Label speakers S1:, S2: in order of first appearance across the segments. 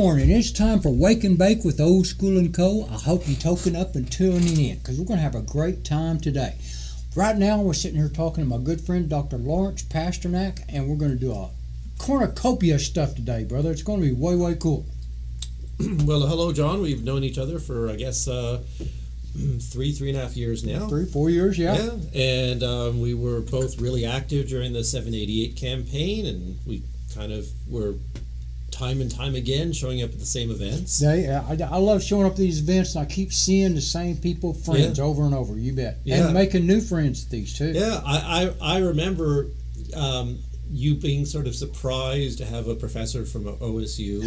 S1: morning. It's time for Wake and Bake with Old School and Co. I hope you're toking up and tuning in because we're going to have a great time today. Right now, we're sitting here talking to my good friend, Dr. Lawrence Pasternack, and we're going to do a cornucopia stuff today, brother. It's going to be way, way cool.
S2: Well, hello, John. We've known each other for, I guess, 3.5 years now.
S1: 3-4 years, yeah.
S2: Yeah, and we were both really active during the 788 campaign, and we kind of were time and time again showing up at the same events.
S1: I love showing up at these events, and I keep seeing the same people, friends, over and over, you bet. Yeah. And making new friends at these, too.
S2: Yeah, I remember you being sort of surprised to have a professor from OSU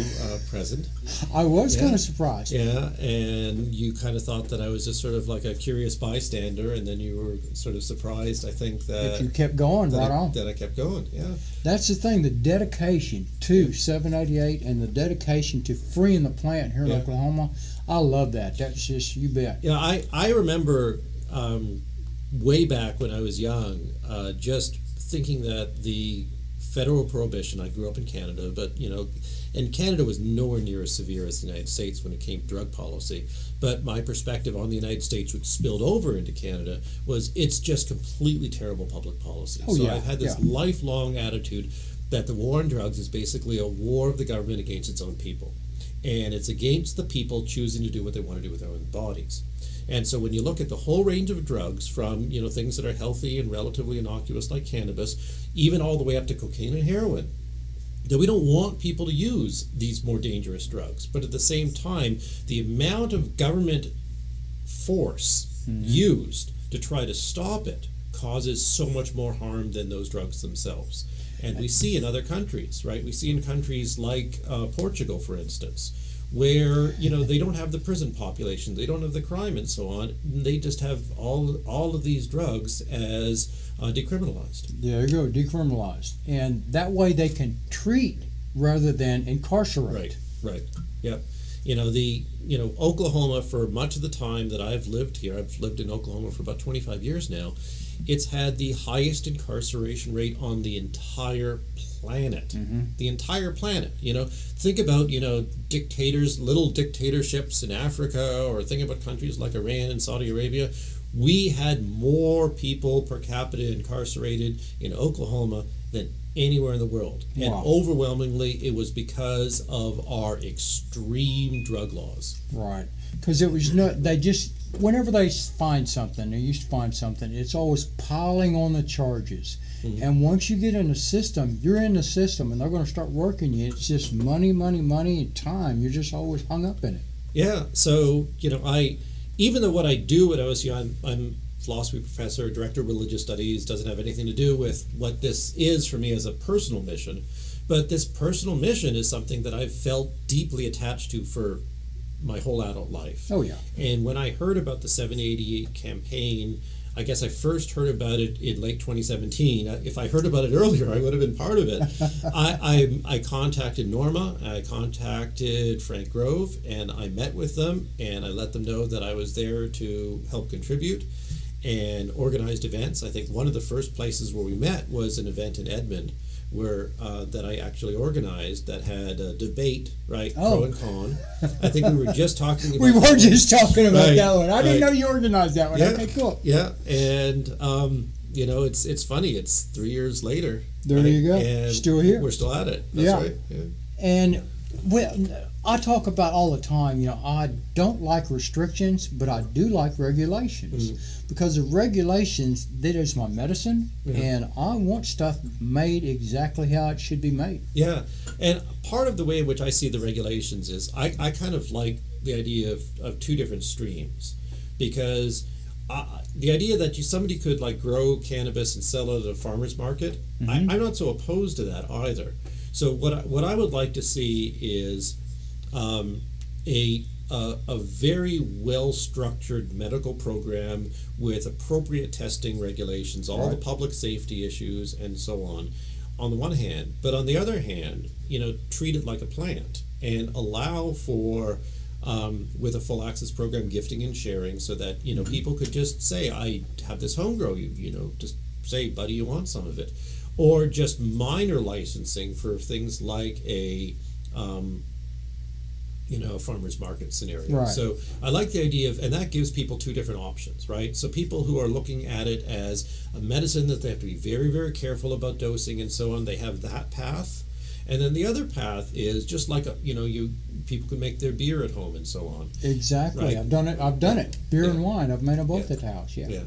S2: present.
S1: I was kind of surprised.
S2: Yeah, and you kind of thought that I was just sort of like a curious bystander, and then you were sort of surprised, I think, that
S1: you kept going on.
S2: That I kept going, yeah.
S1: That's the thing, the dedication to 788 and the dedication to freeing the plant here in Oklahoma. I love that. That's just, you bet.
S2: Yeah, I remember way back when I was young, just thinking that the federal prohibition, I grew up in Canada, but, and Canada was nowhere near as severe as the United States when it came to drug policy. But my perspective on the United States, which spilled over into Canada, was it's just completely terrible public policy. I've had this lifelong attitude that the war on drugs is basically a war of the government against its own people. And it's against the people choosing to do what they want to do with their own bodies. And so when you look at the whole range of drugs, from things that are healthy and relatively innocuous like cannabis, even all the way up to cocaine and heroin, that we don't want people to use these more dangerous drugs. But at the same time, the amount of government force used to try to stop it causes so much more harm than those drugs themselves. And we see in other countries, right? We see in countries like Portugal, for instance, where they don't have the prison population, they don't have the crime and so on. They just have all of these drugs as decriminalized.
S1: There you go, decriminalized, and that way they can treat rather than incarcerate.
S2: Right. Yep. Oklahoma, for much of the time that I've lived here, I've lived in Oklahoma for about 25 years now. It's had the highest incarceration rate on the entire planet. The entire planet. Think about, dictators, little dictatorships in Africa, or think about countries like Iran and Saudi Arabia. We had more people per capita incarcerated in Oklahoma than anywhere in the world. Wow. And overwhelmingly, it was because of our extreme drug laws.
S1: Right. Because it was whenever they find something, they used to find something, it's always piling on the charges. And once you get in the system, you're in the system, and they're going to start working you. It's just money, and time. You're just always hung up in it.
S2: Yeah. So, even though what I do at OSU, I'm philosophy professor, director of religious studies, doesn't have anything to do with what this is for me as a personal mission. But this personal mission is something that I've felt deeply attached to for my whole adult life.
S1: Oh, yeah.
S2: And when I heard about the 788 campaign, I guess I first heard about it in late 2017. If I heard about it earlier, I would have been part of it. I contacted Norma, I contacted Frank Grove, and I met with them, and I let them know that I was there to help contribute and organized events. I think one of the first places where we met was an event in Edmond, where that I actually organized, that had a debate, right, pro and con. I think we were just talking about
S1: that one. I didn't know you organized that one.
S2: Yeah.
S1: Okay, cool.
S2: Yeah, and it's funny. It's 3 years later.
S1: There you go.
S2: And
S1: still here.
S2: We're still at it. That's right. Yeah.
S1: And I talk about all the time, I don't like restrictions, but I do like regulations. Because the regulations, that is my medicine, and I want stuff made exactly how it should be made.
S2: Yeah, and part of the way in which I see the regulations is I kind of like the idea of two different streams, because the idea that somebody could grow cannabis and sell it at a farmer's market, I'm not so opposed to that either. So what I would like to see is a very well-structured medical program with appropriate testing regulations, all the public safety issues, and so on the one hand. But on the other hand, treat it like a plant and allow for, with a full access program, gifting and sharing, so that, people could just say, I have this home grow, just say, buddy, you want some of it. Or just minor licensing for things like a farmers market scenario.
S1: Right.
S2: So I like the idea of, and that gives people two different options, right? So people who are looking at it as a medicine that they have to be very, very careful about dosing and so on, they have that path. And then the other path is just like people can make their beer at home and so on.
S1: Exactly.
S2: Right.
S1: I've done it. Beer
S2: Yeah.
S1: and wine. I've made them both at the house. Yeah.
S2: Yeah.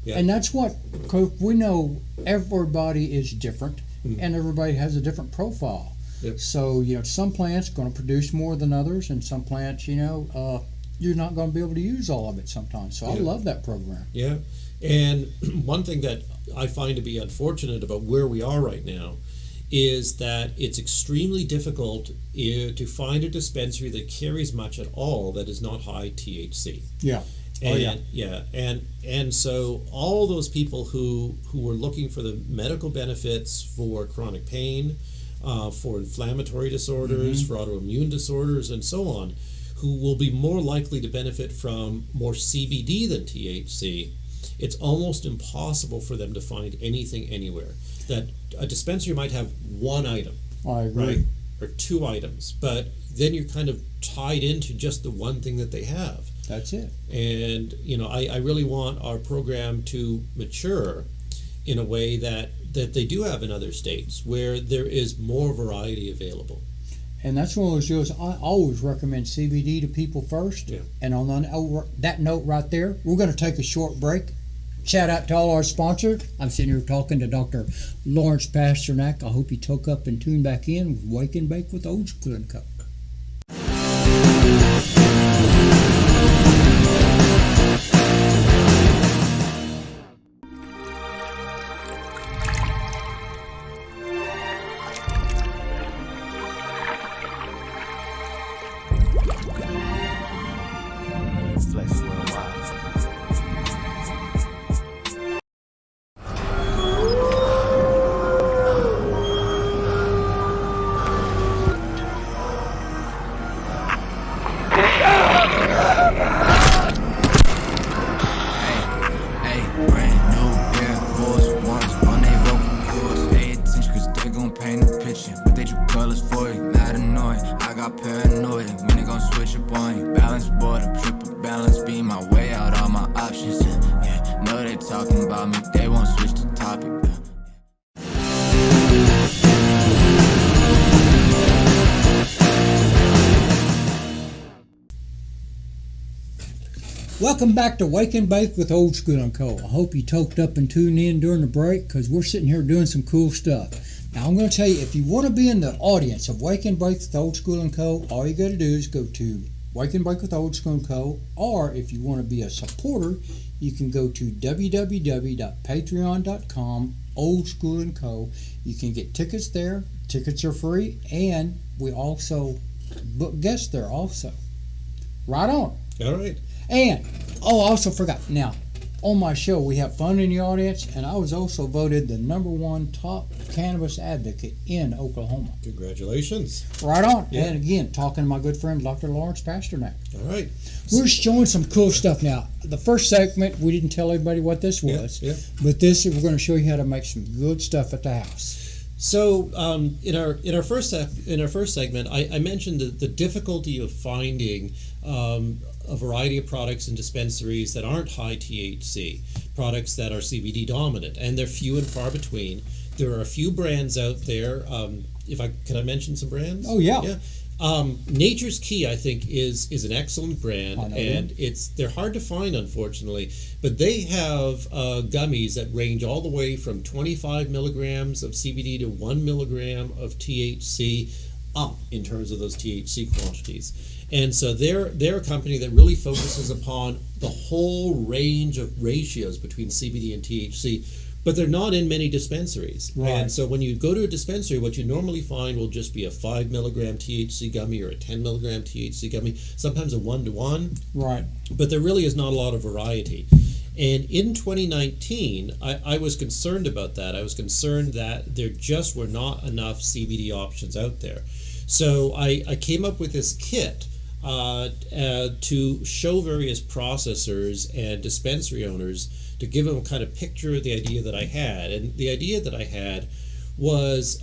S2: Yeah.
S1: And that's what, cause we know everybody is different, and everybody has a different profile.
S2: Yep.
S1: So some plants going to produce more than others, and some plants, you're not going to be able to use all of it sometimes. So I love that program.
S2: Yeah. And one thing that I find to be unfortunate about where we are right now is that it's extremely difficult to find a dispensary that carries much at all that is not high THC.
S1: Yeah.
S2: And and so all those people who were looking for the medical benefits for chronic pain, for inflammatory disorders, for autoimmune disorders, and so on, who will be more likely to benefit from more CBD than THC, it's almost impossible for them to find anything anywhere. That a dispensary might have one item,
S1: I agree.
S2: right, or two items, but then you're kind of tied into just the one thing that they have.
S1: That's it.
S2: And I really want our program to mature in a way that they do have in other states, where there is more variety available.
S1: And that's one of those deals. I always recommend CBD to people first.
S2: Yeah.
S1: And on that note right there, we're going to take a short break. Shout out to all our sponsors. I'm sitting here talking to Dr. Lawrence Pasternack. I hope you toke up and tune back in with Wake and Bake with OldSchoolAndCo. Welcome back to Wake and Bake with OldSchoolAndCo. I hope you toked up and tuned in during the break, because we're sitting here doing some cool stuff. Now I'm going to tell you, if you want to be in the audience of Wake and Bake with OldSchoolAndCo, all you got to do is go to Wake and Bake with OldSchoolAndCo, or if you want to be a supporter, you can go to www.patreon.com OldSchoolAndCo. You can get tickets there. Tickets are free, and we also book guests there also. Right on.
S2: All right.
S1: And, I also forgot. Now, on my show, we have fun in the audience, and I was also voted the #1 top cannabis advocate in Oklahoma.
S2: Congratulations.
S1: Right on.
S2: Yeah.
S1: And again, talking to my good friend, Dr. Lawrence Pasternack.
S2: All right.
S1: We're showing some cool stuff now. The first segment, we didn't tell everybody what this was,
S2: Yeah.
S1: but this, we're going to show you how to make some good stuff at the house.
S2: So in our first segment, I mentioned the difficulty of finding a variety of products in dispensaries that aren't high THC, products that are CBD dominant, and they're few and far between. There are a few brands out there. Can I mention some brands?
S1: Oh yeah.
S2: Yeah. Nature's Key, I think, is an excellent brand, and they're hard to find, unfortunately. But they have gummies that range all the way from 25 milligrams of CBD to 1 milligram of THC up in terms of those THC quantities. And so they're a company that really focuses upon the whole range of ratios between CBD and THC. But they're not in many dispensaries.
S1: Right.
S2: And so when you go to a dispensary, what you normally find will just be a 5 milligram THC gummy or a 10 milligram THC gummy, sometimes a 1-to-1.
S1: Right.
S2: But there really is not a lot of variety. And in 2019, I was concerned about that. I was concerned that there just were not enough CBD options out there. So I came up with this kit to show various processors and dispensary owners, to give them a kind of picture of the idea that I had. And the idea that I had was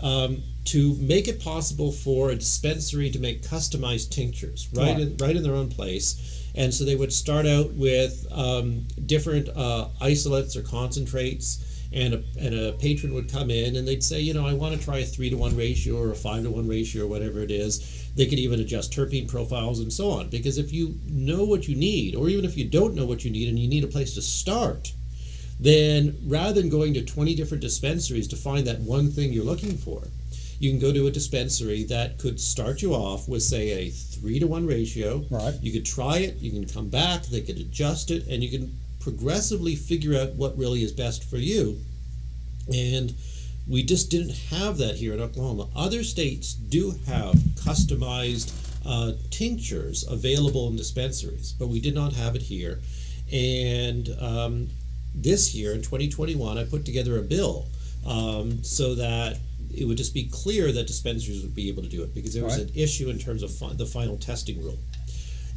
S2: to make it possible for a dispensary to make customized tinctures right in their own place. And so they would start out with different isolates or concentrates, and a patron would come in and they'd say, you know, I want to try a 3-to-1 ratio or a 5-to-1 ratio or whatever it is. They could even adjust terpene profiles and so on. Because if you know what you need, or even if you don't know what you need and you need a place to start, then rather than going to 20 different dispensaries to find that one thing you're looking for, you can go to a dispensary that could start you off with, say, a 3-to-1 ratio.
S1: Right.
S2: You could try it, you can come back, they could adjust it, and you can progressively figure out what really is best for you. And we just didn't have that here in Oklahoma. Other states do have customized tinctures available in dispensaries, but we did not have it here. And this year, in 2021, I put together a bill so that it would just be clear that dispensaries would be able to do it, because there was an issue in terms of the final testing rule.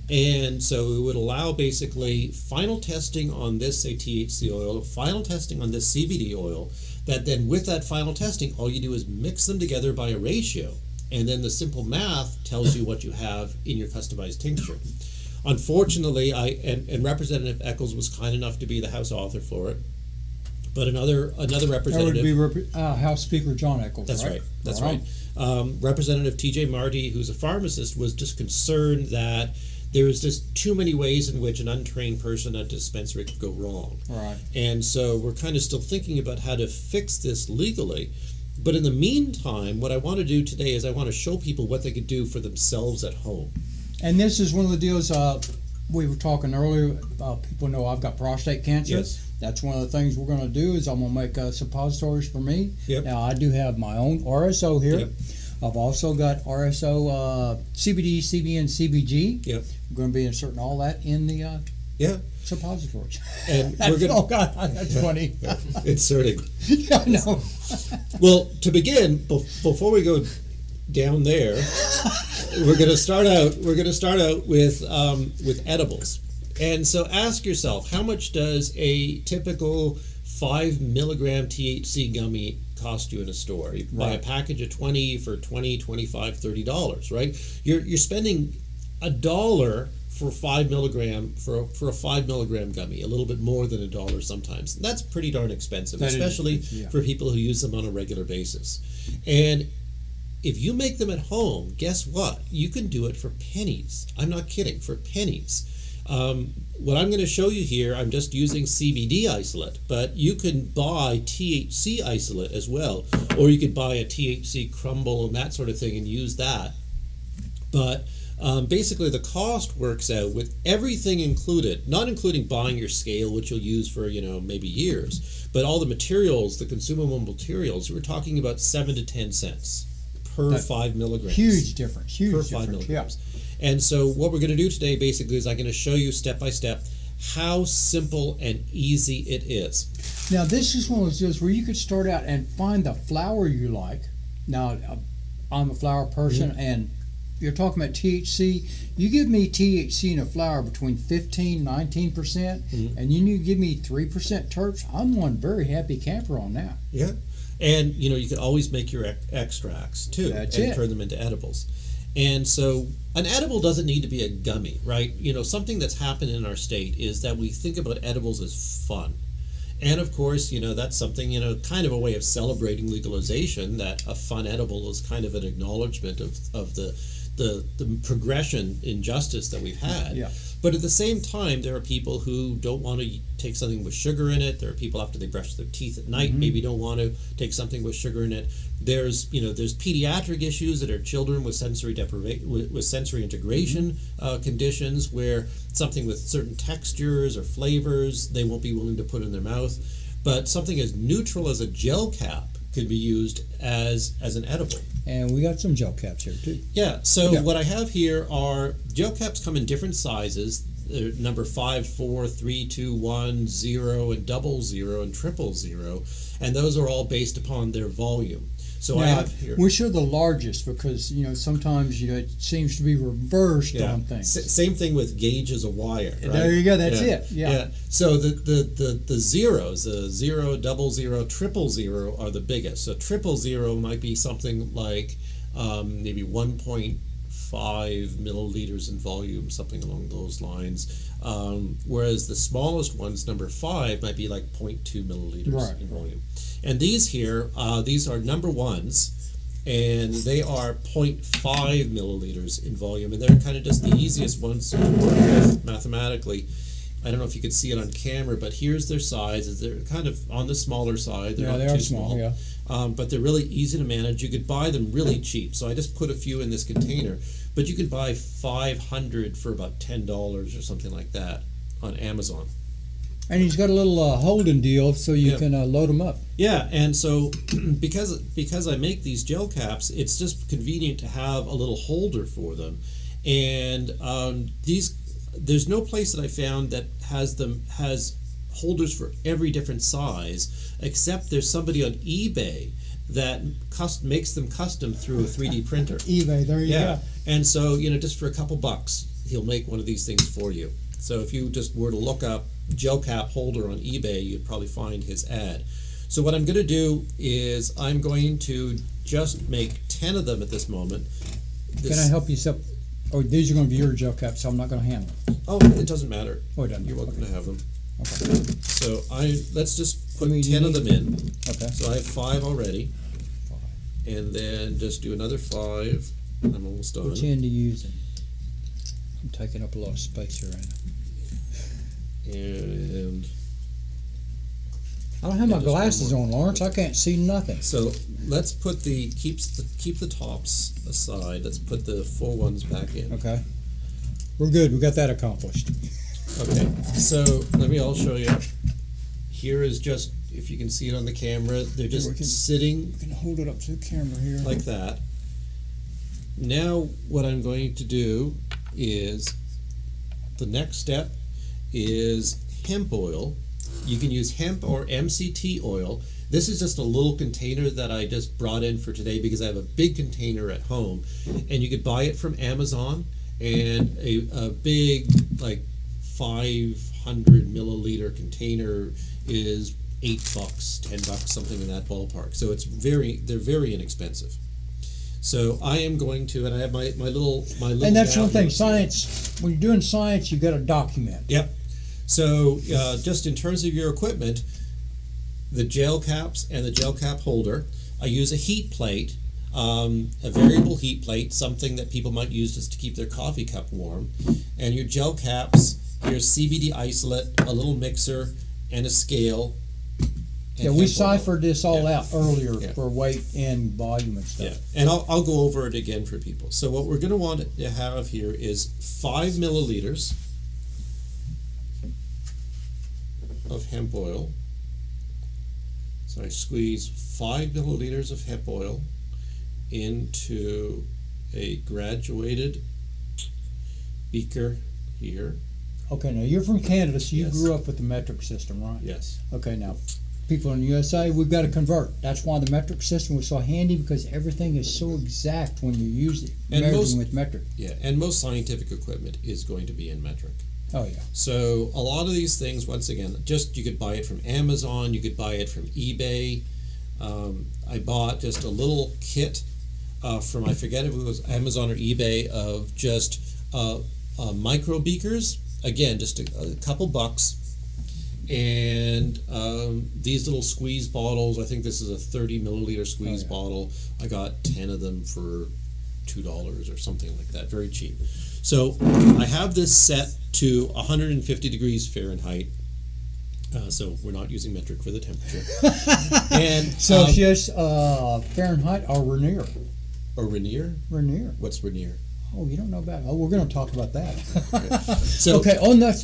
S2: And so it would allow basically final testing on this, say, THC oil, final testing on this CBD oil, that then with that final testing, all you do is mix them together by a ratio, and then the simple math tells you what you have in your customized tincture. Unfortunately, and Representative Eccles was kind enough to be the House author for it, but another representative...
S1: That would be House Speaker John Eccles,
S2: That's right. That's
S1: right.
S2: Representative T.J. Marty, who's a pharmacist, was just concerned that there was just too many ways in which an untrained person at a dispensary could go wrong.
S1: Right.
S2: And so we're kind of still thinking about how to fix this legally. But in the meantime, what I want to do today is I want to show people what they could do for themselves at home.
S1: And this is one of the deals we were talking earlier. People know I've got prostate cancer.
S2: Yes.
S1: That's one of the things we're going to do is I'm going to make suppositories for me.
S2: Yep.
S1: Now, I do have my own RSO here.
S2: Yep.
S1: I've also got RSO, CBD, CBN, CBG.
S2: Yep.
S1: I'm going to be inserting all that in the suppositories.
S2: And we're going
S1: oh, God, that's funny.
S2: Inserting.
S1: Yeah, I know.
S2: Well, to begin, before we go down there, we're going to start out with edibles. And so ask yourself, how much does a typical 5 milligram THC gummy cost you in a store? You buy a package of 20 for $20, $25, $30, right? You're spending $1 for 5 milligram for a 5 milligram gummy, a little bit more than $1 sometimes. That's pretty darn expensive, especially for people who use them on a regular basis. And if you make them at home, guess what? You can do it for pennies. I'm not kidding, for pennies. What I'm going to show you here, I'm just using CBD isolate, but you can buy THC isolate as well, or you could buy a THC crumble and that sort of thing and use that. But basically the cost works out with everything included, not including buying your scale, which you'll use for, maybe years, but all the materials, the consumable materials, we're talking about 7 to 10 cents per 5 milligrams.
S1: Huge difference.
S2: Per 5 milligrams. Yeah. And so what we're going to do today basically is I'm going to show you step by step how simple and easy it is.
S1: Now this is one of those deals where you could start out and find the flower you like. Now I'm a flower person, and you're talking about THC. You give me THC in a flower between 15-19%, and you give me 3% terps. I'm one very happy camper on that.
S2: Yeah. And you can always make your extracts too.
S1: That's
S2: and
S1: it.
S2: Turn them into edibles. And so an edible doesn't need to be a gummy, right? Something that's happened in our state is that we think about edibles as fun. And of course, that's something, kind of a way of celebrating legalization, that a fun edible is kind of an acknowledgement of the progression in justice that we've had.
S1: Yeah.
S2: But at the same time, there are people who don't want to take something with sugar in it. There are people after they brush their teeth at night maybe don't want to take something with sugar in it. There's pediatric issues that are children with sensory deprivation, with sensory integration conditions, where something with certain textures or flavors they won't be willing to put in their mouth. But something as neutral as a gel cap could be used as an edible.
S1: And we got some gel caps here too.
S2: Yeah, so what I have here are gel caps come in different sizes. They're number 5, 4, 3, 2, 1, 0, and 00, and 000. And those are all based upon their volume. So I
S1: Now,
S2: have here.
S1: we're sure the largest because sometimes it seems to be reversed on things.
S2: Same thing with gauges of wire. Right?
S1: There you go. That's it. Yeah.
S2: So the zeros, the 0, 00, 000 are the biggest. So 000 might be something like maybe 1.5 milliliters in volume, something along those lines. Whereas the smallest ones, number 5, might be like 0.2 milliliters in volume. And these here, these are number ones, and they are 0.5 milliliters in volume, and they're kind of just the easiest ones to work with mathematically. I don't know if you could see it on camera, but here's their size. They're kind of on the smaller side. They're not too small. Yeah. But they're really easy to manage. You could buy them really cheap. So I just put a few in this container, but you could buy 500 for about $10 or something like that on Amazon.
S1: And he's got a little holding deal so you can load them up. Yeah,
S2: and so because I make these gel caps, it's just convenient to have a little holder for them. And there's no place that I found that has holders for every different size, except there's somebody on eBay that makes them custom through a 3D printer.
S1: eBay, there you go.
S2: And so just for a couple bucks, he'll make one of these things for you. So if you just were to look up gel cap holder on eBay, you'd probably find his ad. So what I'm going to do is I'm going to just make 10 of them at this moment.
S1: Can I help you set? Oh, these are going to be your gel caps, so I'm not going to handle them.
S2: Oh, it doesn't matter.
S1: Oh, it doesn't.
S2: You're welcome to have them.
S1: Okay.
S2: So let's just put 10 of them in.
S1: Okay.
S2: So I have 5 already. And then just do another 5. I'm almost done.
S1: Which end to use? I'm taking up a lot of space here right now.
S2: And
S1: I don't have my glasses on, Lawrence. I can't see nothing.
S2: So let's put keep the tops aside. Let's put the full ones back in.
S1: Okay. We're good. We got that accomplished.
S2: Okay. So I'll show you. Here is just, if you can see it on the camera, they're just sitting.
S1: We can hold it up to the camera here.
S2: Like that. Now what I'm going to do is the next step is hemp oil. You can use hemp or MCT oil. This is just a little container that I just brought in for today because I have a big container at home, and you could buy it from Amazon, and a big like 500 milliliter container is $8, $10, something in that ballpark. So they're very inexpensive. So I am going to, and I have my little.
S1: And that's one thing, science. When you're doing science, you got to document.
S2: Yep. So just in terms of your equipment, the gel caps and the gel cap holder, I use a heat plate, a variable heat plate, something that people might use just to keep their coffee cup warm. And your gel caps, here's CBD isolate, a little mixer, and a scale.
S1: Yeah, we ciphered this all out earlier for weight and volume and stuff.
S2: Yeah, and I'll go over it again for people. So what we're going to want to have here is 5 milliliters of hemp oil. So I squeeze 5 milliliters of hemp oil into a graduated beaker here.
S1: Okay, now you're from Canada, so you grew up with the metric system, right?
S2: Yes.
S1: Okay, now people in the USA, we've got to convert. That's why the metric system was so handy, because everything is so exact when you use it, measuring with metric.
S2: Yeah, and most scientific equipment is going to be in metric.
S1: Oh, yeah.
S2: So a lot of these things, once again, you could buy it from Amazon, you could buy it from eBay. I bought just a little kit from, I forget if it was Amazon or eBay, of just micro beakers. Again, just a couple bucks. And these little squeeze bottles, I think this is a 30 milliliter squeeze bottle. I got 10 of them for $2 or something like that, very cheap. So I have this set to 150 degrees Fahrenheit. So we're not using metric for the temperature. And
S1: Celsius, Fahrenheit, or Rainier.
S2: Or Rainier?
S1: Rainier.
S2: What's Rainier?
S1: Oh, you don't know about it. Oh, we're going to talk about that.
S2: So,
S1: okay,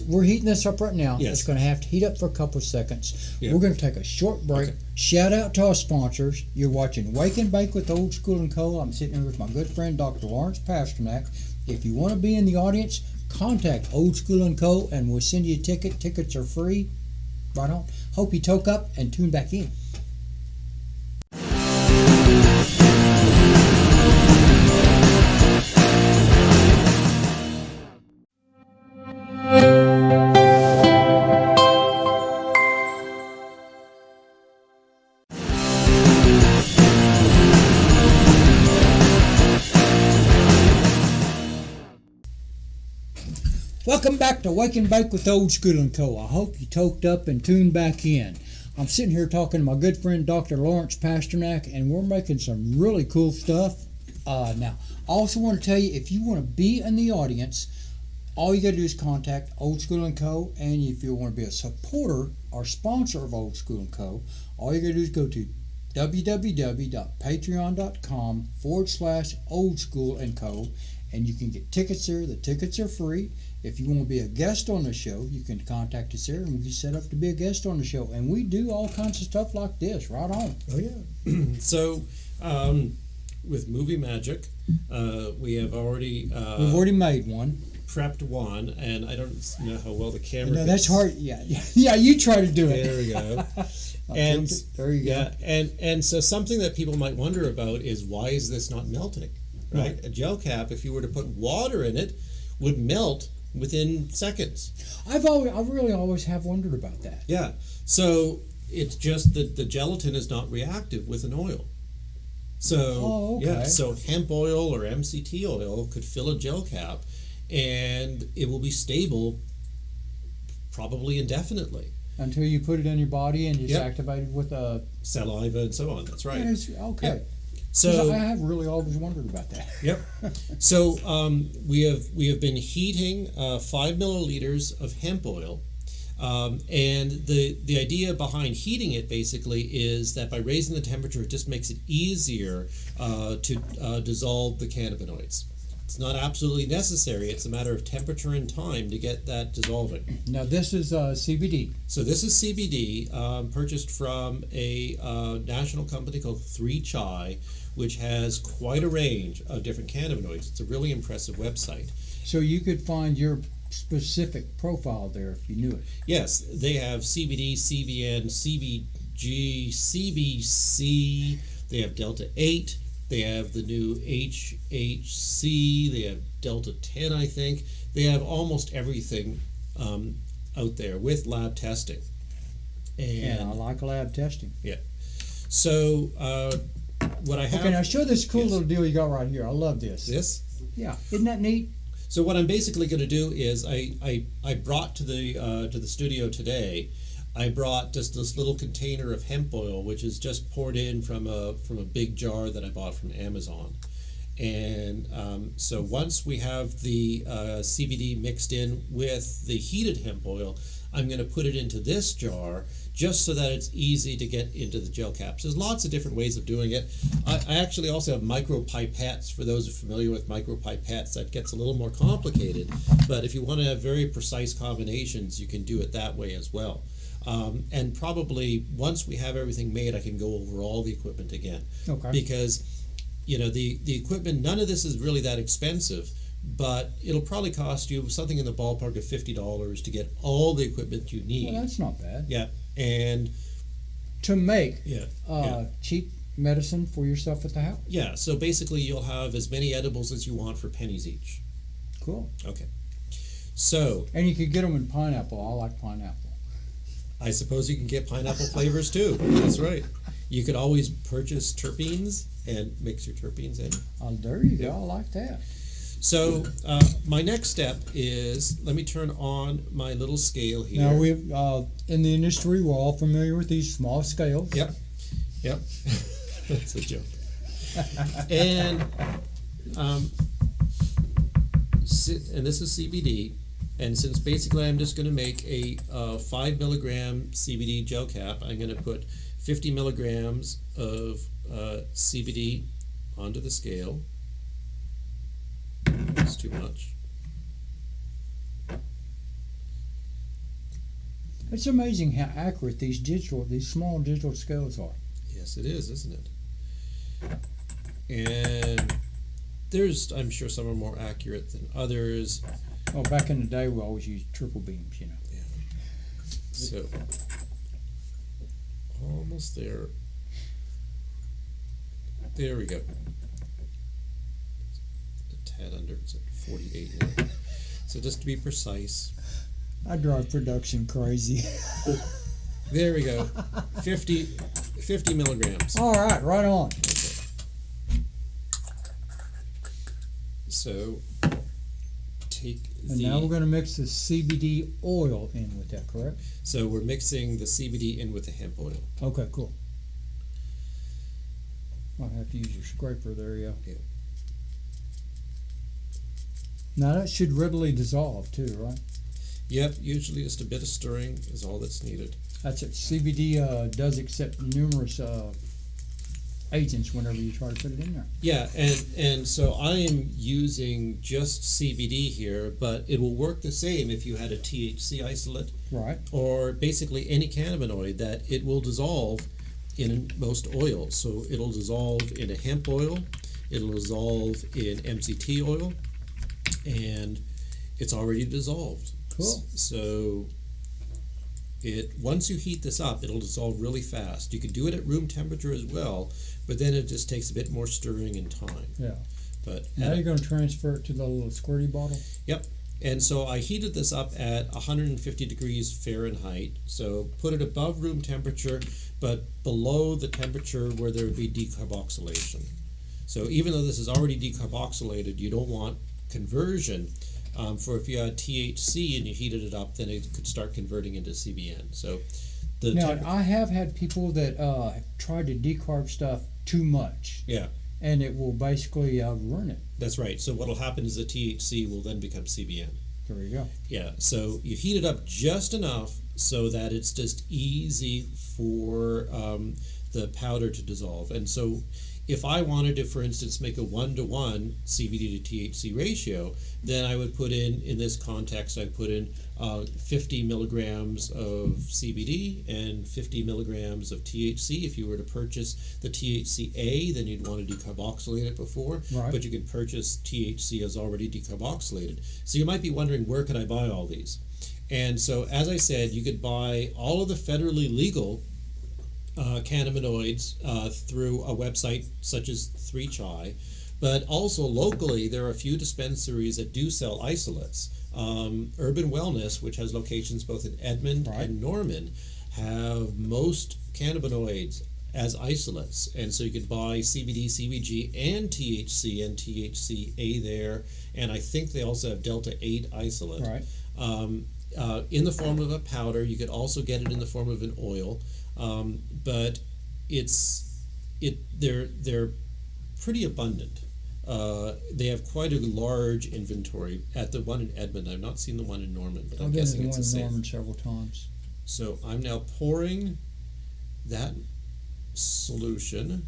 S1: we're heating this up right now. Yes. It's going to have to heat up for a couple of seconds. Yeah. We're going to take a short break. Okay. Shout out to our sponsors. You're watching Wake and Bake with Old School and Co. I'm sitting here with my good friend, Dr. Lawrence Pasternack. If you want to be in the audience, contact Old School and Co. and we'll send you a ticket. Tickets are free. Right on. Hope you toke up and tune back in. Welcome back to Wake and Bake with Old School and Co. I hope you toked up and tuned back in. I'm sitting here talking to my good friend Dr. Lawrence Pasternack, and we're making some really cool stuff. Now, I also want to tell you, if you want to be in the audience, all you got to do is contact Old School and Co. And if you want to be a supporter or sponsor of Old School and Co., all you got to do is go to www.patreon.com/OldSchoolAndCo, and you can get tickets there. The tickets are free. If you want to be a guest on the show, you can contact us there, and we can set up to be a guest on the show. And we do all kinds of stuff like this. Right on.
S2: Oh yeah. So, with Movie Magic, we have already
S1: we've already made one.
S2: Prepped one, and I don't know how well the camera.
S1: No, that's hard. Yeah, yeah. You try to do it.
S2: There we go.
S1: And there you go.
S2: Yeah, and so something that people might wonder about is, why is this not melting? Right? A gel cap, if you were to put water in it, would melt within seconds.
S1: I really always have wondered about that.
S2: Yeah. So it's just that the gelatin is not reactive with an oil. So yeah. So hemp oil or MCT oil could fill a gel cap, and it will be stable probably indefinitely.
S1: Until you put it in your body and it's activated with a
S2: saliva and so on. That's right.
S1: Okay.
S2: Yep. So
S1: I have really always wondered about that.
S2: Yep. So we have been heating 5 milliliters of hemp oil, and the idea behind heating it basically is that by raising the temperature, it just makes it easier to dissolve the cannabinoids. It's not absolutely necessary. It's a matter of temperature and time to get that dissolving.
S1: Now this is CBD.
S2: So this is CBD, purchased from a national company called 3 Chai, which has quite a range of different cannabinoids. It's a really impressive website.
S1: So you could find your specific profile there if you knew it.
S2: Yes, they have CBD, CBN, CBG, CBC. They have Delta 8. They have the new HHC. They have Delta 10, I think. They have almost everything out there with lab testing. And
S1: I like lab testing.
S2: Yeah. So what I have...
S1: Okay, now show this cool little deal you got right here. I love this.
S2: This?
S1: Yeah. Isn't that neat?
S2: So what I'm basically going to do is I brought to the studio today, I brought just this little container of hemp oil, which is just poured in from a big jar that I bought from Amazon. And so once we have the CBD mixed in with the heated hemp oil, I'm going to put it into this jar just so that it's easy to get into the gel caps. There's lots of different ways of doing it. I actually also have micro pipettes. For those who are familiar with micro pipettes, that gets a little more complicated. But if you want to have very precise combinations, you can do it that way as well. And probably once we have everything made, I can go over all the equipment again.
S1: Okay.
S2: Because, the equipment, none of this is really that expensive, but it'll probably cost you something in the ballpark of $50 to get all the equipment you need.
S1: Well, that's not bad.
S2: Yeah. And
S1: to make cheap medicine for yourself at the house.
S2: Yeah. So basically you'll have as many edibles as you want for pennies each.
S1: Cool.
S2: Okay. So.
S1: And you could get them in pineapple. I like pineapple.
S2: I suppose you can get pineapple flavors too. That's right. You could always purchase terpenes and mix your terpenes in.
S1: Oh, there you go. I like that.
S2: So my next step is, let me turn on my little scale here.
S1: Now we've in the industry, we're all familiar with these small scales.
S2: Yep. That's a joke. And this is CBD. And since basically I'm just going to make a 5 milligram CBD gel cap, I'm going to put 50 milligrams of CBD onto the scale. That's too much.
S1: It's amazing how accurate these small digital scales are.
S2: Yes, it is, isn't it? And there's, I'm sure some are more accurate than others.
S1: Well, back in the day, we always used triple beams, Yeah.
S2: So, almost there. There we go. A tad under. It's at 48 now. So just to be precise.
S1: I drive production crazy.
S2: There we go. 50 milligrams.
S1: All right, right on.
S2: Okay. So take
S1: And
S2: the...
S1: now we're going to mix the CBD oil in with that, correct?
S2: So we're mixing the CBD in with the hemp oil.
S1: Okay, cool. Might have to use your scraper there, yeah.
S2: Yeah.
S1: Now that should readily dissolve too, right?
S2: Yep, usually just a bit of stirring is all that's needed.
S1: That's it. CBD does accept numerous agents whenever you try to put it in there.
S2: Yeah, and so I am using just CBD here, but it will work the same if you had a THC isolate,
S1: Right.
S2: or basically any cannabinoid, that it will dissolve in most oils. So it'll dissolve in a hemp oil, it'll dissolve in MCT oil, and it's already dissolved.
S1: Cool.
S2: So once you heat this up, it'll dissolve really fast. You can do it at room temperature as well, but then it just takes a bit more stirring and time.
S1: Yeah.
S2: But
S1: Now you're going to transfer it to the little squirty bottle?
S2: Yep. And so I heated this up at 150 degrees Fahrenheit. So put it above room temperature, but below the temperature where there would be decarboxylation. So even though this is already decarboxylated, you don't want conversion. For if you had THC and you heated it up, then it could start converting into CBN. So
S1: now, I have had people that have tried to decarb stuff too much.
S2: Yeah.
S1: And it will basically ruin it.
S2: That's right. So what will happen is the THC will then become CBN.
S1: There you go.
S2: Yeah. So you heat it up just enough so that it's just easy for the powder to dissolve. And so if I wanted to, for instance, make a 1-to-1 CBD to THC ratio, then I would put in this context, I'd put in 50 milligrams of CBD and 50 milligrams of THC. If you were to purchase the THCA, then you'd want to decarboxylate it before,
S1: right.
S2: But you can purchase THC as already decarboxylated. So you might be wondering, where could I buy all these? And so, as I said, you could buy all of the federally legal cannabinoids through a website such as 3Chai, but also locally there are a few dispensaries that do sell isolates. Urban Wellness, which has locations both in Edmond
S1: right.
S2: and Norman, have most cannabinoids as isolates, and so you could buy CBD, CBG, and THC and THCA there, and I think they also have Delta 8 isolate.
S1: Right.
S2: In the form of a powder. You could also get it in the form of an oil. But they're pretty abundant. They have quite a large inventory at the one in Edmond. I've not seen the one in Norman, but I'm guessing it's the same.
S1: I've been to the one in Norman several times.
S2: So I'm now pouring that solution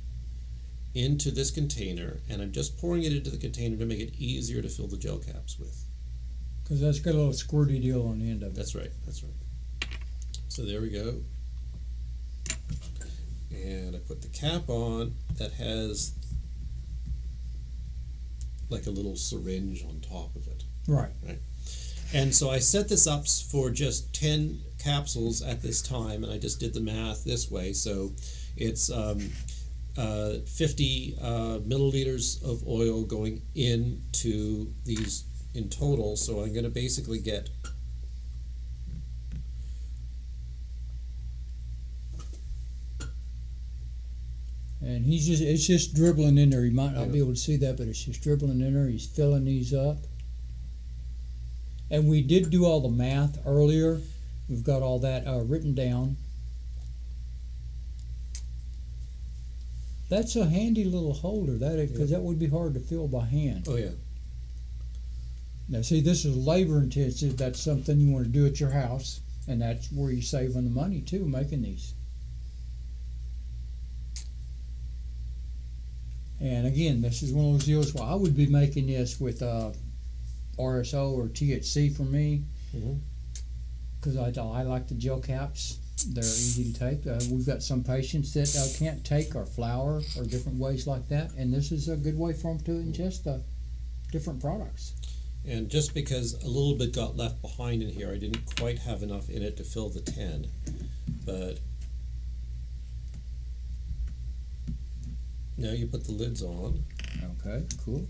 S2: into this container, and I'm just pouring it into the container to make it easier to fill the gel caps with.
S1: Because that's got a little squirty deal on the end of it.
S2: That's right. So there we go. And I put the cap on that has like a little syringe on top of it.
S1: Right.
S2: And so I set this up for just 10 capsules at this time, and I just did the math this way. So it's 50 milliliters of oil going into these in total. So I'm going to basically get
S1: and it's just dribbling in there. You might not be able to see that, but it's just dribbling in there. He's filling these up. And we did do all the math earlier. We've got all that written down. That's a handy little holder, because that would be hard to fill by hand.
S2: Oh, yeah.
S1: Now, see, this is labor intensive. That's something you want to do at your house, and that's where you save on the money too, making these. And again, this is one of those deals where I would be making this with RSO or THC for me, because I like the gel caps. They're easy to take. We've got some patients that can't take our flour or different ways like that, and this is a good way for them to ingest the different products.
S2: And just because a little bit got left behind in here, I didn't quite have enough in it to fill the 10, but now you put the lids on.
S1: Okay, cool.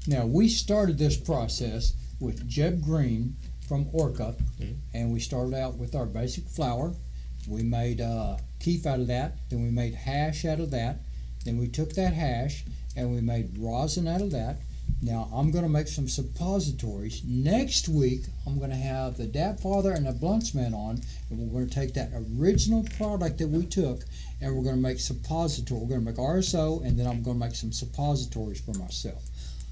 S1: Now, we started this process with Jeb Green from Orca, and we started out with our basic flour. We made keef out of that, then we made hash out of that, Then we took that hash and we made rosin out of that. Now I'm going to make some suppositories. Next week I'm going to have the Dad Father and the Blunts Man on, and we're going to take that original product that we took and we're going to make suppository. We're going to make RSO, and then I'm going to make some suppositories for myself.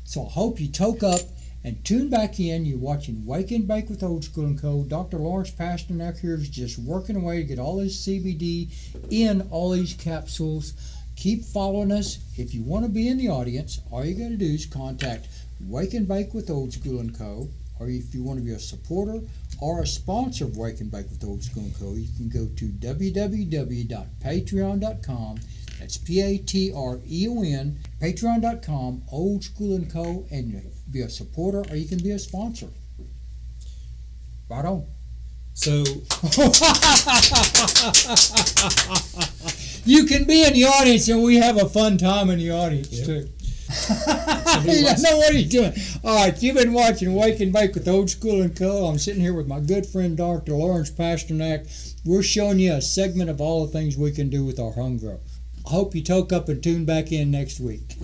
S1: So I hope you toke up and tune back in. You're watching Wake and Bake with Old School and Co. Dr. Lawrence Pasternack here is just working away to get all this CBD in all these capsules. Keep following us. If you want to be in the audience, all you got to do is contact Wake and Bake with Old School and Co. Or if you want to be a supporter or a sponsor of Wake and Bake with Old School and Co., you can go to www.patreon.com. That's Patreon, patreon.com, Old School and Co., and be a supporter, or you can be a sponsor. Right on.
S2: So
S1: you can be in the audience, and we have a fun time in the audience too. He doesn't know what he's doing. All right, you've been watching Wake and Bake with Old School and Co. I'm sitting here with my good friend Dr. Lawrence Pasternack. We're showing you a segment of all the things we can do with our home grow. I hope you toke up and tune back in next week.